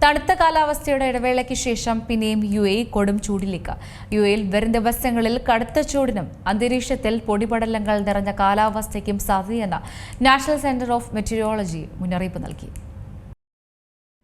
തണുത്ത കാലാവസ്ഥയുടെ ഇടവേളയ്ക്ക് ശേഷം പിന്നെയും UAE കൊടും ചൂടിലേക്ക്. UAEയിൽ വരും ദിവസങ്ങളിൽ കടുത്ത ചൂടിനും അന്തരീക്ഷത്തിൽ പൊടിപടലങ്ങൾ നിറഞ്ഞ കാലാവസ്ഥയ്ക്കും സാധ്യതയെന്ന് നാഷണൽ സെന്റർ ഓഫ് മെറ്റീരിയോളജി മുന്നറിയിപ്പ് നൽകി.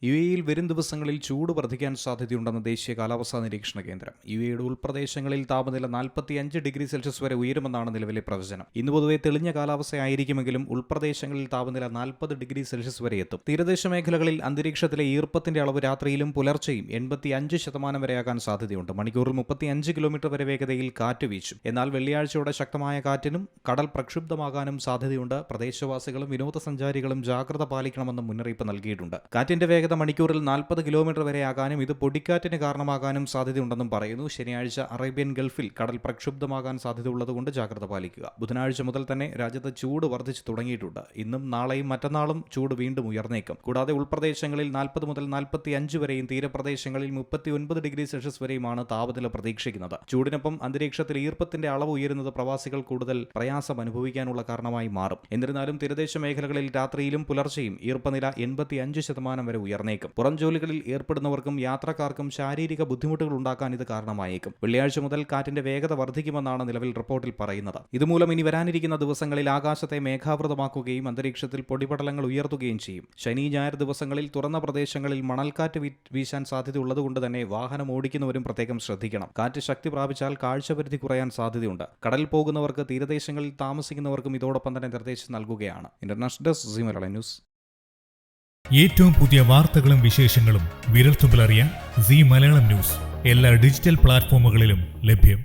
UAEയിൽ വരും ദിവസങ്ങളിൽ ചൂട് വർദ്ധിക്കാൻ സാധ്യതയുണ്ടെന്ന് ദേശീയ കാലാവസ്ഥാ നിരീക്ഷണ കേന്ദ്രം. UAEയുടെ ഉൾപ്രദേശങ്ങളിൽ താപനില 45 ഡിഗ്രി സെൽഷ്യസ് വരെ ഉയരുമെന്നാണ് നിലവിലെ പ്രവചനം. ഇന്ന് പൊതുവെ തെളിഞ്ഞ കാലാവസ്ഥയായിരിക്കുമെങ്കിലും ഉൾപ്രദേശങ്ങളിൽ താപനില 40 ഡിഗ്രി സെൽഷ്യസ് വരെ എത്തും. തീരദേശ മേഖലകളിൽ അന്തരീക്ഷത്തിലെ ഈർപ്പത്തിന്റെ അളവ് രാത്രിയിലും പുലർച്ചെയും 85% വരെയാകാൻ സാധ്യതയുണ്ട്. മണിക്കൂറിൽ 35 കിലോമീറ്റർ വരെ വേഗതയിൽ കാറ്റ് വീശും. എന്നാൽ വെള്ളിയാഴ്ചയോടെ ശക്തമായ കാറ്റിനും കടൽ പ്രക്ഷുബ്ധമാകാനും സാധ്യതയുണ്ട്. പ്രദേശവാസികളും വിനോദസഞ്ചാരികളും ജാഗ്രത പാലിക്കണമെന്നും മുന്നറിയിപ്പ് നൽകിയിട്ടുണ്ട്. കാറ്റിന്റെ വേഗത മണിക്കൂറിൽ 40 കിലോമീറ്റർ വരെയാകാനും ഇത് പൊടിക്കാറ്റിന് കാരണമാകാനും സാധ്യതയുണ്ടെന്നും പറയുന്നു. ശനിയാഴ്ച അറേബ്യൻ ഗൾഫിൽ കടൽ പ്രക്ഷുബ്ധമാകാൻ സാധ്യതയുള്ളതുകൊണ്ട് ജാഗ്രത പാലിക്കുക. ബുധനാഴ്ച മുതൽ തന്നെ രാജ്യത്ത് ചൂട് വർദ്ധിച്ചു തുടങ്ങിയിട്ടുണ്ട്. ഇന്നും നാളെയും മറ്റന്നാളും ചൂട് വീണ്ടും ഉയർന്നേക്കും. കൂടാതെ ഉൾപ്രദേശങ്ങളിൽ 40 മുതൽ 45 വരെയും തീരപ്രദേശങ്ങളിൽ 39 ഡിഗ്രി സെൽഷ്യസ് വരെയുമാണ് താപനില പ്രതീക്ഷിക്കുന്നത്. ചൂടിനൊപ്പം അന്തരീക്ഷത്തിൽ ഈർപ്പത്തിന്റെ അളവ് ഉയരുന്നത് പ്രവാസികൾ കൂടുതൽ പ്രയാസം അനുഭവിക്കാനുള്ള കാരണമായി മാറും. എന്നിരുന്നാലും തീരദേശ മേഖലകളിൽ രാത്രിയിലും പുലർച്ചെയും ഈർപ്പനില 85% വരെ ഉയർന്നേക്കും. പുറം ജോലികളിൽ ഏർപ്പെടുന്നവർക്കും യാത്രക്കാർക്കും ശാരീരിക ബുദ്ധിമുട്ടുകൾ ഉണ്ടാക്കാൻ ഇത് കാരണമായേക്കും. വെള്ളിയാഴ്ച മുതൽ കാറ്റിന്റെ വേഗത വർദ്ധിക്കുമെന്നാണ് നിലവിൽ റിപ്പോർട്ടിൽ പറയുന്നത്. ഇതുമൂലം ഇനി വരാനിരിക്കുന്ന ദിവസങ്ങളിൽ ആകാശത്തെ മേഘാവൃതമാക്കുകയും അന്തരീക്ഷത്തിൽ പൊടിപടലങ്ങൾ ഉയർത്തുകയും ചെയ്യും. ശനി ഞായർ ദിവസങ്ങളിൽ തുറന്ന പ്രദേശങ്ങളിൽ മണൽക്കാറ്റ് വീശാൻ സാധ്യതയുള്ളതുകൊണ്ട് തന്നെ വാഹനം ഓടിക്കുന്നവരും പ്രത്യേകം ശ്രദ്ധിക്കണം. കാറ്റ് ശക്തി പ്രാപിച്ചാൽ കാഴ്ചപരിധി കുറയാൻ സാധ്യതയുണ്ട്. കടലിൽ പോകുന്നവർക്ക് തീരദേശങ്ങളിൽ താമസിക്കുന്നവർക്കും ഇതോടൊപ്പം തന്നെ നിർദ്ദേശം നൽകുകയാണ്. International desk Zee Malayalam News. ഏറ്റവും പുതിയ വാർത്തകളും വിശേഷങ്ങളും വിരൽത്തുമ്പിലറിയാൻ സീ മലയാളം ന്യൂസ് എല്ലാ ഡിജിറ്റൽ പ്ലാറ്റ്ഫോമുകളിലും ലഭ്യം.